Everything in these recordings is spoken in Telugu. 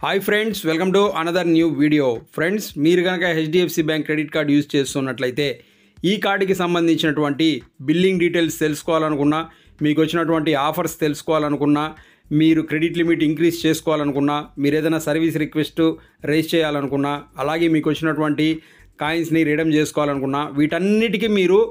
Hi friends, welcome to another new video. Friends, మీరు కనుక HDFC bank credit card use చేస్తున్నట్లయితే ఈ కార్డుకి సంబంధించినటువంటి బిల్లింగ్ డీటెయిల్స్ తెలుసుకోవాలనుకున్నా, మీకు వచ్చినటువంటి ఆఫర్స్ తెలుసుకోవాలనుకున్నా, మీరు క్రెడిట్ లిమిట్ ఇంక్రీజ్ చేసుకోవాలనుకున్నా, మీరు ఏదైనా సర్వీస్ రిక్వెస్ట్ రేజ్ చేయాలనుకున్నా, అలాగే మీకు వచ్చినటువంటి కాయిన్స్ని రిడమ్ చేసుకోవాలనుకున్నా, వీటన్నిటికీ మీరు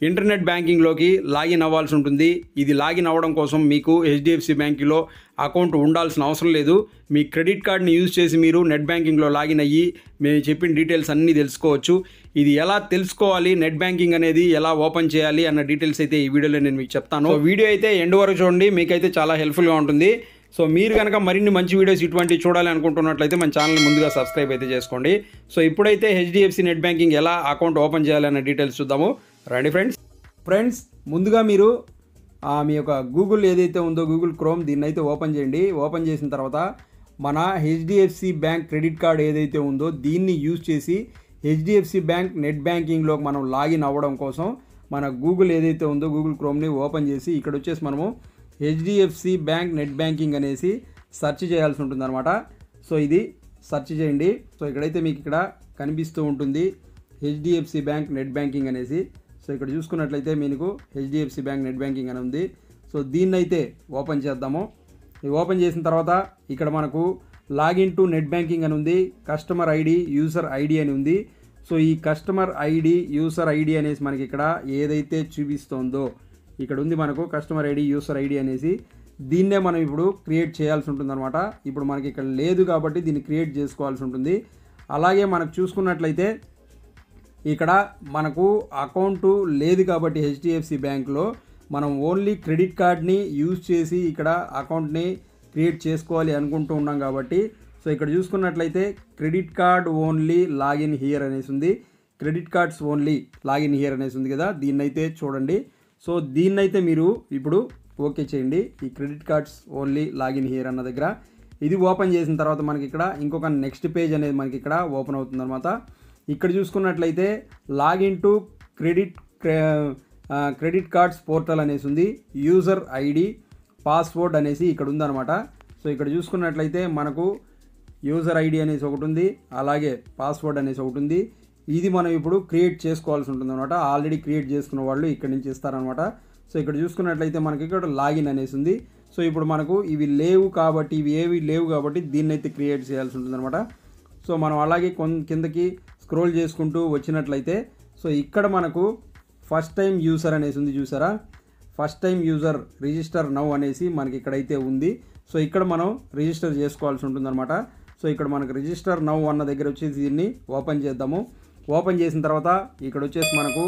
ఇంటర్నెట్ బ్యాంకింగ్లోకి లాగిన్ అవ్వాల్సి ఉంటుంది. ఇది లాగిన్ అవ్వడం కోసం మీకు హెచ్డిఎఫ్సి బ్యాంకులో అకౌంట్ ఉండాల్సిన అవసరం లేదు. మీ క్రెడిట్ కార్డ్ని యూజ్ చేసి మీరు నెట్ బ్యాంకింగ్లో లాగిన్ అయ్యి మేము చెప్పిన డీటెయిల్స్ అన్నీ తెలుసుకోవచ్చు. ఇది ఎలా తెలుసుకోవాలి, నెట్ బ్యాంకింగ్ అనేది ఎలా ఓపెన్ చేయాలి అన్న డీటెయిల్స్ అయితే ఈ వీడియోలో నేను మీకు చెప్తాను. వీడియో అయితే ఎండ్ వరకు చూడండి, మీకైతే చాలా హెల్ప్ఫుల్గా ఉంటుంది. సో మీరు కనుక మరిన్ని మంచి వీడియోస్ ఇటువంటివి చూడాలి అనుకుంటున్నట్లయితే మన ఛానల్ ముందుగా సబ్స్క్రైబ్ అయితే చేసుకోండి. సో ఇప్పుడైతే హెచ్డిఎఫ్సి నెట్ బ్యాంకింగ్ ఎలా అకౌంట్ ఓపెన్ చేయాలి అన్న డీటెయిల్స్ చూద్దాము. రండి ఫ్రెండ్స్, ముందుగా మీరు మీ యొక్క గూగుల్ ఏదైతే ఉందో గూగుల్ క్రోమ్ దీన్ని అయితే ఓపెన్ చేయండి. ఓపెన్ చేసిన తర్వాత మన హెచ్డిఎఫ్సి బ్యాంక్ క్రెడిట్ కార్డ్ ఏదైతే ఉందో దీన్ని యూజ్ చేసి హెచ్డిఎఫ్సి బ్యాంక్ నెట్ బ్యాంకింగ్లోకి మనం లాగిన్ అవ్వడం కోసం మన గూగుల్ ఏదైతే ఉందో గూగుల్ క్రోమ్ని ఓపెన్ చేసి ఇక్కడ వచ్చేసి మనము హెచ్డిఎఫ్సి బ్యాంక్ నెట్ బ్యాంకింగ్ అనేసి సెర్చ్ చేయాల్సి ఉంటుంది అనమాట. సో ఇది సెర్చ్ చేయండి. సో ఇక్కడైతే మీకు ఇక్కడ కనిపిస్తూ ఉంటుంది హెచ్డిఎఫ్సి బ్యాంక్ నెట్ బ్యాంకింగ్ అనేసి. సో ఇక్కడ చూసుకున్నట్లయితే మీకు హెచ్డిఎఫ్సి బ్యాంక్ నెట్ బ్యాంకింగ్ అని ఉంది. సో దీన్ని అయితే ఓపెన్ చేద్దాము. ఇది ఓపెన్ చేసిన తర్వాత ఇక్కడ మనకు లాగిన్ టు నెట్ బ్యాంకింగ్ అని ఉంది, కస్టమర్ ఐడి, యూజర్ ఐడి అని ఉంది. సో ఈ కస్టమర్ ఐడి, యూజర్ ఐడి అనేసి మనకి ఇక్కడ ఏదైతే చూపిస్తుందో ఇక్కడ ఉంది మనకు కస్టమర్ ఐడి, యూజర్ ఐడి అనేసి. దీన్నే మనం ఇప్పుడు క్రియేట్ చేయాల్సి ఉంటుంది అనమాట. ఇప్పుడు మనకి ఇక్కడ లేదు కాబట్టి దీన్ని క్రియేట్ చేసుకోవాల్సి ఉంటుంది. అలాగే మనకు చూసుకున్నట్లయితే ఇక్కడ మనకు అకౌంటు లేదు కాబట్టి హెచ్డిఎఫ్సి బ్యాంక్లో మనం ఓన్లీ క్రెడిట్ కార్డ్ని యూజ్ చేసి ఇక్కడ అకౌంట్ని క్రియేట్ చేసుకోవాలి అనుకుంటూ ఉన్నాం కాబట్టి సో ఇక్కడ చూసుకున్నట్లయితే credit card only login here అనేసి ఉంది, credit cards only login here అనేసి ఉంది కదా, దీన్నైతే చూడండి. సో దీన్నైతే మీరు ఇప్పుడు ఓకే చేయండి. ఈ credit cards only login here అన్న దగ్గర ఇది ఓపెన్ చేసిన తర్వాత మనకి ఇక్కడ ఇంకొక నెక్స్ట్ పేజ్ అనేది మనకి ఇక్కడ ఓపెన్ అవుతుంది అనమాట. ఇక్కడ చూసుకున్నట్లయితే login to credit cards portal అనేసి ఉంది, యూజర్ ఐడి, పాస్వర్డ్ అనేసి ఇక్కడ ఉందన్నమాట. సో ఇక్కడ చూసుకున్నట్లయితే మనకు యూజర్ ఐడి అనేసి ఒకటి ఉంది, అలాగే పాస్వర్డ్ అనేసి ఒకటి ఉంది. ఇది మనం ఇప్పుడు క్రియేట్ చేసుకోవాల్సి ఉంటుంది అనమాట. ఆల్రెడీ క్రియేట్ చేసుకున్న వాళ్ళు ఇక్కడ నుంచి ఇస్తారనమాట. సో ఇక్కడ చూసుకున్నట్లయితే మనకి ఇక్కడ లాగిన్ అనేసి ఉంది. సో ఇప్పుడు మనకు ఇవి లేవు కాబట్టి దీన్ని అయితే క్రియేట్ చేయాల్సి ఉంటుంది అనమాట. సో మనం అలాగే కిందకి స్క్రోల్ చేసుకుంటూ వచ్చినట్లయితే సో ఇక్కడ మనకు ఫస్ట్ టైం యూజర్ అనేసి ఉంది, చూసారా, first time user register now అనేసి మనకి ఇక్కడైతే ఉంది. సో ఇక్కడ మనం రిజిస్టర్ చేసుకోవాల్సి ఉంటుందన్నమాట. సో ఇక్కడ మనకు రిజిస్టర్ నౌ అన్న దగ్గర వచ్చేసి దీన్ని ఓపెన్ చేద్దాము. ఓపెన్ చేసిన తర్వాత ఇక్కడ వచ్చేసి మనకు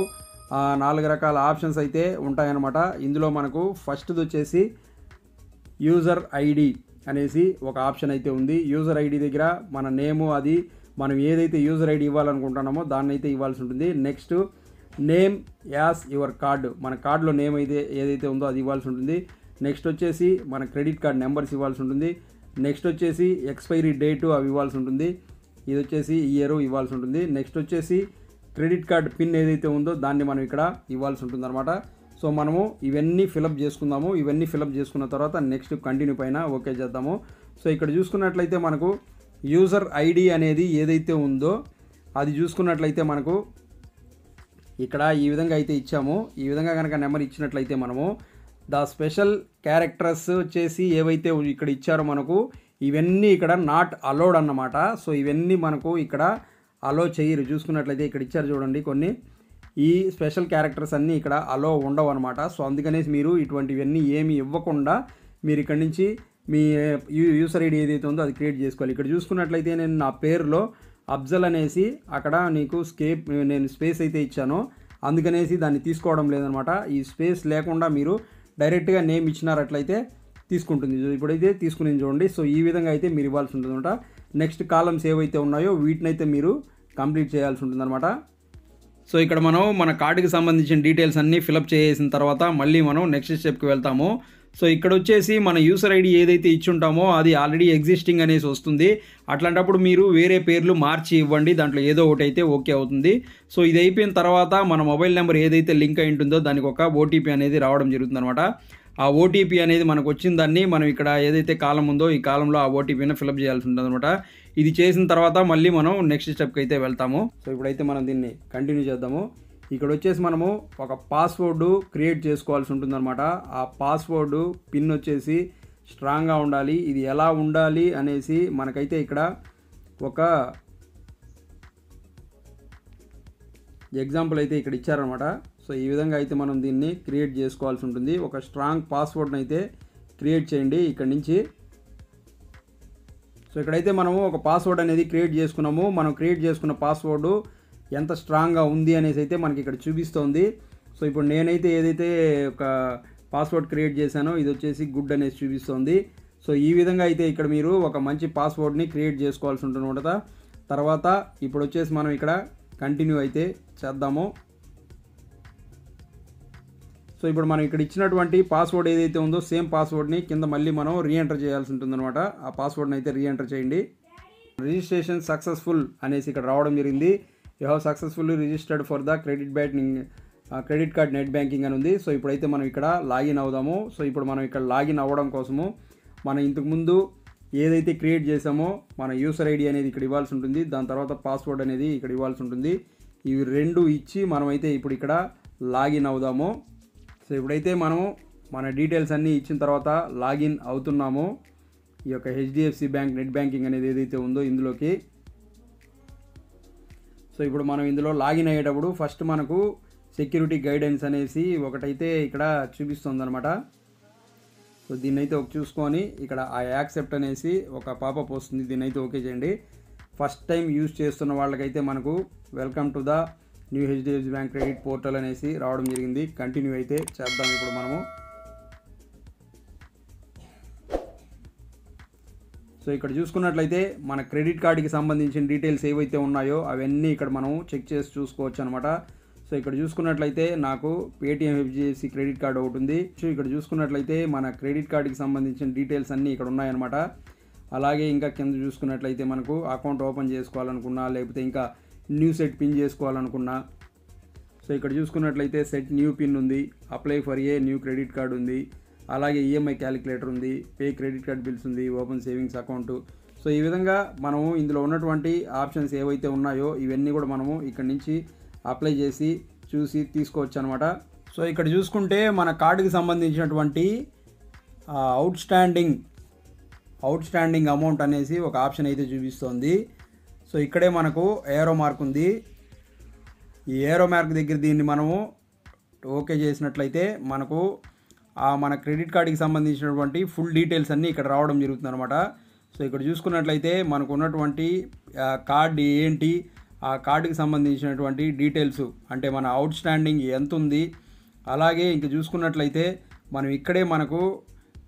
4 రకాల ఆప్షన్స్ అయితే ఉంటాయన్నమాట. ఇందులో మనకు ఫస్ట్ది వచ్చేసి యూజర్ ఐడి అనేసి ఒక ఆప్షన్ అయితే ఉంది. యూజర్ ఐడి దగ్గర మన నేము, అది మనం ఏదైతే యూజర్ ఐడి ఇవ్వాలనుకుంటున్నామో దాన్ని అయితే ఇవ్వాల్సి ఉంటుంది. Next name as your card, మన కార్డులో నేమ్ అయితే ఏదైతే ఉందో అది ఇవ్వాల్సి ఉంటుంది. నెక్స్ట్ వచ్చేసి మన క్రెడిట్ కార్డ్ నెంబర్స్ ఇవ్వాల్సి ఉంటుంది. నెక్స్ట్ వచ్చేసి ఎక్స్పైరీ డేటు అవి ఇవ్వాల్సి ఉంటుంది. ఇది వచ్చేసి ఇయర్ ఇవ్వాల్సి ఉంటుంది. నెక్స్ట్ వచ్చేసి క్రెడిట్ కార్డ్ పిన్ ఏదైతే ఉందో దాన్ని మనం ఇక్కడ ఇవ్వాల్సి ఉంటుంది అనమాట. సో మనము ఇవన్నీ ఫిలప్ చేసుకుందాము. ఇవన్నీ ఫిలప్ చేసుకున్న తర్వాత నెక్స్ట్ కంటిన్యూ పైన ఓకే చేద్దాము. సో ఇక్కడ చూసుకున్నట్లయితే మనకు యూజర్ ఐడి అనేది ఏదైతే ఉందో అది చూసుకున్నట్లయితే మనకు ఇక్కడ ఈ విధంగా అయితే ఇచ్చాము. ఈ విధంగా కనుక నెంబర్ ఇచ్చినట్లయితే మనము ద స్పెషల్ క్యారెక్టర్స్ వచ్చేసి ఏవైతే ఇక్కడ ఇచ్చారో మనకు ఇవన్నీ ఇక్కడ నాట్ అలౌడ్ అన్నమాట. సో ఇవన్నీ మనకు ఇక్కడ అలో చేయరు. చూసుకున్నట్లయితే ఇక్కడ ఇచ్చారు చూడండి కొన్ని, ఈ స్పెషల్ క్యారెక్టర్స్ అన్నీ ఇక్కడ అలో ఉండవు అనమాట. సో అందుకనేసి మీరు ఇటువంటివన్నీ ఏమి ఇవ్వకుండా మీరు ఇక్కడ నుంచి మీ యూజర్ ఐడి ఏదైతే ఉందో అది క్రియేట్ చేసుకోవాలి. ఇక్కడ చూసుకున్నట్లయితే నేను నా పేరులో అఫ్జల్ అనేసి అక్కడ నీకు నేను స్పేస్ అయితే ఇచ్చాను, అందుకనేసి దాన్ని తీసుకోవడం లేదనమాట. ఈ స్పేస్ లేకుండా మీరు డైరెక్ట్గా నేమ్ ఇచ్చినారట్లయితే తీసుకుంటుంది. ఇప్పుడైతే తీసుకుని చూడండి. సో ఈ విధంగా అయితే మీరు ఇవ్వాల్సి ఉంటుంది అనమాట. నెక్స్ట్ కాలమ్స్ ఏవైతే ఉన్నాయో వీటినైతే మీరు కంప్లీట్ చేయాల్సి ఉంటుంది అనమాట. సో ఇక్కడ మనం మన కార్డుకి సంబంధించిన డీటెయిల్స్ అన్నీ ఫిలప్ చేసిన తర్వాత మళ్ళీ మనం నెక్స్ట్ స్టెప్కి వెళ్తాము. సో ఇక్కడ వచ్చేసి మన యూజర్ ఐడి ఏదైతే ఇచ్చుంటామో అది ఆల్రెడీ ఎగ్జిస్టింగ్ అనేసి వస్తుంది. అట్లాంటప్పుడు మీరు వేరే పేర్లు మార్చి ఇవ్వండి, దాంట్లో ఏదో ఒకటి అయితే ఓకే అవుతుంది. సో ఇది అయిపోయిన తర్వాత మన మొబైల్ నెంబర్ ఏదైతే లింక్ అయి ఉంటుందో దానికి ఒక ఓటీపీ అనేది రావడం జరుగుతుంది అనమాట. ఆ ఓటీపీ అనేది మనకు వచ్చిన దాన్ని మనం ఇక్కడ ఏదైతే కాలం ఉందో ఈ కాలంలో ఆ ఓటీపీని ఫిలప్ చేయాల్సి ఉంటుంది అనమాట. ఇది చేసిన తర్వాత మళ్ళీ మనం నెక్స్ట్ స్టెప్కి అయితే వెళ్తాము. సో ఇప్పుడైతే మనం దీన్ని కంటిన్యూ చేద్దాము. ఇక్కడ వచ్చేసి మనము ఒక పాస్వర్డ్ క్రియేట్ చేసుకోవాల్సి ఉంటుందన్నమాట. ఆ పాస్వర్డ్ పిన్ వచ్చేసి స్ట్రాంగ్గా ఉండాలి. ఇది ఎలా ఉండాలి అనేసి మనకైతే ఇక్కడ ఒక ఎగ్జాంపుల్ అయితే ఇక్కడ ఇచ్చారనమాట. సో ఈ విధంగా అయితే మనం దీన్ని క్రియేట్ చేసుకోవాల్సి ఉంటుంది. ఒక స్ట్రాంగ్ పాస్వర్డ్ని అయితే క్రియేట్ చేయండి ఇక్కడ నుంచి. సో ఇక్కడైతే మనము ఒక పాస్వర్డ్ అనేది క్రియేట్ చేసుకున్నాము. మనం క్రియేట్ చేసుకున్న పాస్వర్డ్ ఎంత స్ట్రాంగ్గా ఉంది అనేసి అయితే మనకి ఇక్కడ చూపిస్తుంది. సో ఇప్పుడు నేనైతే ఏదైతే ఒక పాస్వర్డ్ క్రియేట్ చేశానో ఇది వచ్చేసి గుడ్ అనేసి చూపిస్తుంది. సో ఈ విధంగా అయితే ఇక్కడ మీరు ఒక మంచి పాస్వర్డ్ని క్రియేట్ చేసుకోవాల్సి ఉంటుంది. తర్వాత ఇప్పుడు వచ్చేసి మనం ఇక్కడ కంటిన్యూ అయితే చేద్దాము. సో ఇప్పుడు మనం ఇక్కడ ఇచ్చినటువంటి పాస్వర్డ్ ఏదైతే ఉందో సేమ్ పాస్వర్డ్ని కింద మళ్ళీ మనం రీఎంటర్ చేయాల్సి ఉంటుందన్నమాట. ఆ పాస్వర్డ్ని అయితే రీఎంటర్ చేయండి. రిజిస్ట్రేషన్ సక్సెస్ఫుల్ అనేసి ఇక్కడ రావడం జరిగింది. You have successfully registered for the credit card net banking అని ఉంది. సో ఇప్పుడైతే మనం ఇక్కడ లాగిన్ అవుదాము. సో ఇప్పుడు మనం ఇక్కడ లాగిన్ అవ్వడం కోసము మనం ఇంతకుముందు ఏదైతే క్రియేట్ చేసామో మన యూసర్ ఐడి అనేది ఇక్కడ ఇవ్వాల్సి ఉంటుంది. దాని తర్వాత పాస్వర్డ్ అనేది ఇక్కడ ఇవ్వాల్సి ఉంటుంది. ఇవి రెండు ఇచ్చి మనమైతే ఇప్పుడు ఇక్కడ లాగిన్ అవుదాము. సో ఇప్పుడైతే మనము మన డీటెయిల్స్ అన్నీ ఇచ్చిన తర్వాత లాగిన్ అవుతున్నాము ఈ యొక్క హెచ్డిఎఫ్సి బ్యాంక్ నెట్ బ్యాంకింగ్ అనేది ఏదైతే ఉందో ఇందులోకి. సో ఇప్పుడు మనం ఇందులో లాగిన్ అయ్యేటప్పుడు ఫస్ట్ మనకు సెక్యూరిటీ గైడెన్స్ అనేసి ఒకటైతే ఇక్కడ చూపిస్తుంది అనమాట. సో దీన్ని అయితే ఒక చూసుకొని ఇక్కడ ఆ యాక్సెప్ట్ అనేసి ఒక పాపప్ వస్తుంది. దీన్ని అయితే ఓకే చేయండి. ఫస్ట్ టైం యూజ్ చేస్తున్న వాళ్ళకైతే మనకు welcome to the new HDFC bank credit portal అనేసి రావడం జరిగింది. కంటిన్యూ అయితే చేద్దాం ఇప్పుడు మనము. సో ఇక్కడ చూసుకున్నట్లయితే మన క్రెడిట్ కార్డుకి సంబంధించిన డీటెయిల్స్ ఏవైతే ఉన్నాయో అవన్నీ ఇక్కడ మనం చెక్ చేసి చూసుకోవచ్చు అనమాట. సో ఇక్కడ చూసుకున్నట్లయితే నాకు పేటిఎం హెచ్డిఎఫ్సి క్రెడిట్ కార్డు ఒకటి ఉంది. సో ఇక్కడ చూసుకున్నట్లయితే మన క్రెడిట్ కార్డుకి సంబంధించిన డీటెయిల్స్ అన్నీ ఇక్కడ ఉన్నాయన్నమాట. అలాగే ఇంకా కింద చూసుకున్నట్లయితే మనకు అకౌంట్ ఓపెన్ చేసుకోవాలనుకున్నా లేకపోతే ఇంకా న్యూ సెట్ పిన్ చేసుకోవాలనుకున్నా. సో ఇక్కడ చూసుకున్నట్లయితే సెట్ న్యూ పిన్ ఉంది, apply for a new credit card ఉంది, అలాగే ఈఎంఐ క్యాలిక్యులేటర్ ఉంది, పే క్రెడిట్ కార్డ్ బిల్స్ ఉంది, ఓపెన్ సేవింగ్స్ అకౌంట్. సో ఈ విధంగా మనము ఇందులో ఉన్నటువంటి ఆప్షన్స్ ఏవైతే ఉన్నాయో ఇవన్నీ కూడా మనము ఇక్కడ నుంచి అప్లై చేసి చూసి తీసుకోవచ్చు అనమాట. సో ఇక్కడ చూసుకుంటే మన కార్డుకి సంబంధించినటువంటి అవుట్ స్టాండింగ్ అమౌంట్ అనేసి ఒక ఆప్షన్ అయితే చూపిస్తుంది. సో ఇక్కడే మనకు ఏరో మార్క్ ఉంది. ఈ ఏరో మార్క్ దగ్గర దీన్ని మనము ఓకే చేసినట్లయితే మనకు మన క్రెడిట్ కార్డుకి సంబంధించినటువంటి ఫుల్ డీటెయిల్స్ అన్నీ ఇక్కడ రావడం జరుగుతుంది అనమాట. సో ఇక్కడ చూసుకున్నట్లయితే మనకు ఉన్నటువంటి కార్డు ఏంటి, ఆ కార్డుకి సంబంధించినటువంటి డీటెయిల్స్ అంటే మన అవుట్ స్టాండింగ్ ఎంత ఉంది. అలాగే ఇంక చూసుకున్నట్లయితే మనం ఇక్కడే మనకు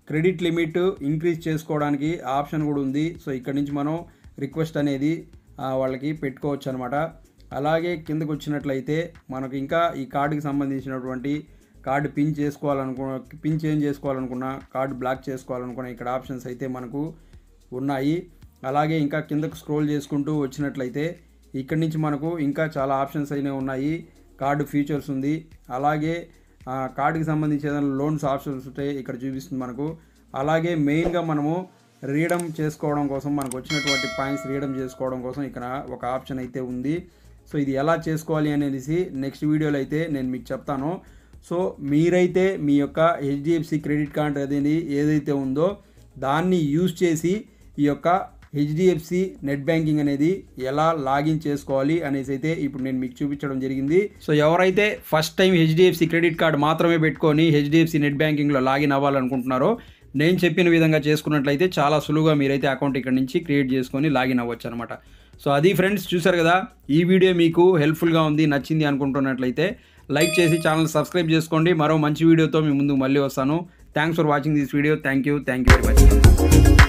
క్రెడిట్ లిమిట్ ఇంక్రీజ్ చేసుకోవడానికి ఆప్షన్ కూడా ఉంది. సో ఇక్కడ నుంచి మనం రిక్వెస్ట్ అనేది వాళ్ళకి పెట్టుకోవచ్చు అనమాట. అలాగే కిందకు వచ్చినట్లయితే మనకు ఇంకా ఈ కార్డుకి సంబంధించినటువంటి కార్డు పిన్ చేంజ్ చేసుకోవాలనుకున్నా కార్డు బ్లాక్ చేసుకోవాలనుకున్నా ఇక్కడ ఆప్షన్స్ అయితే మనకు ఉన్నాయి. అలాగే ఇంకా కిందకు స్క్రోల్ చేసుకుంటూ వచ్చినట్లయితే ఇక్కడి నుంచి మనకు ఇంకా చాలా ఆప్షన్స్ అయినవి ఉన్నాయి. కార్డు ఫీచర్స్ ఉంది. అలాగే కార్డుకి సంబంధించి ఏదైనా లోన్స్ ఆప్షన్స్ ఉంటే ఇక్కడ చూపిస్తుంది మనకు. అలాగే మెయిన్గా మనము రీడమ్ చేసుకోవడం కోసం మనకు వచ్చినటువంటి పాయింట్స్ రీడమ్ చేసుకోవడం కోసం ఇక్కడ ఒక ఆప్షన్ అయితే ఉంది. సో ఇది ఎలా చేసుకోవాలి అనేసి నెక్స్ట్ వీడియోలో అయితే నేను మీకు చెప్తాను. సో మీరైతే మీ యొక్క హెచ్డిఎఫ్సి క్రెడిట్ కార్డ్ అనేది ఏదైతే ఉందో దాన్ని యూజ్ చేసి ఈ యొక్క హెచ్డిఎఫ్సి నెట్ బ్యాంకింగ్ అనేది ఎలా లాగిన్ చేసుకోవాలి అనేసి అయితే ఇప్పుడు నేను మీకు చూపించడం జరిగింది. సో ఎవరైతే first time HDFC credit card మాత్రమే పెట్టుకొని హెచ్డిఎఫ్సి నెట్ బ్యాంకింగ్లో లాగిన్ అవ్వాలనుకుంటున్నారో నేను చెప్పిన విధంగా చేసుకున్నట్లయితే చాలా సులువుగా మీరైతే అకౌంట్ ఇక్కడ నుంచి క్రియేట్ చేసుకొని లాగిన్ అవ్వచ్చు అనమాట. సో అది ఫ్రెండ్స్, చూసారు కదా, ఈ వీడియో మీకు హెల్ప్ఫుల్గా ఉంది, నచ్చింది అనుకుంటున్నట్లయితే లైక్ చేసి ఛానల్ సబ్స్క్రైబ్ చేసుకోండి. మరో మంచి వీడియోతో మీ ముందుకు మళ్ళీ వస్తాను. Thanks for watching this video. Thank you very much.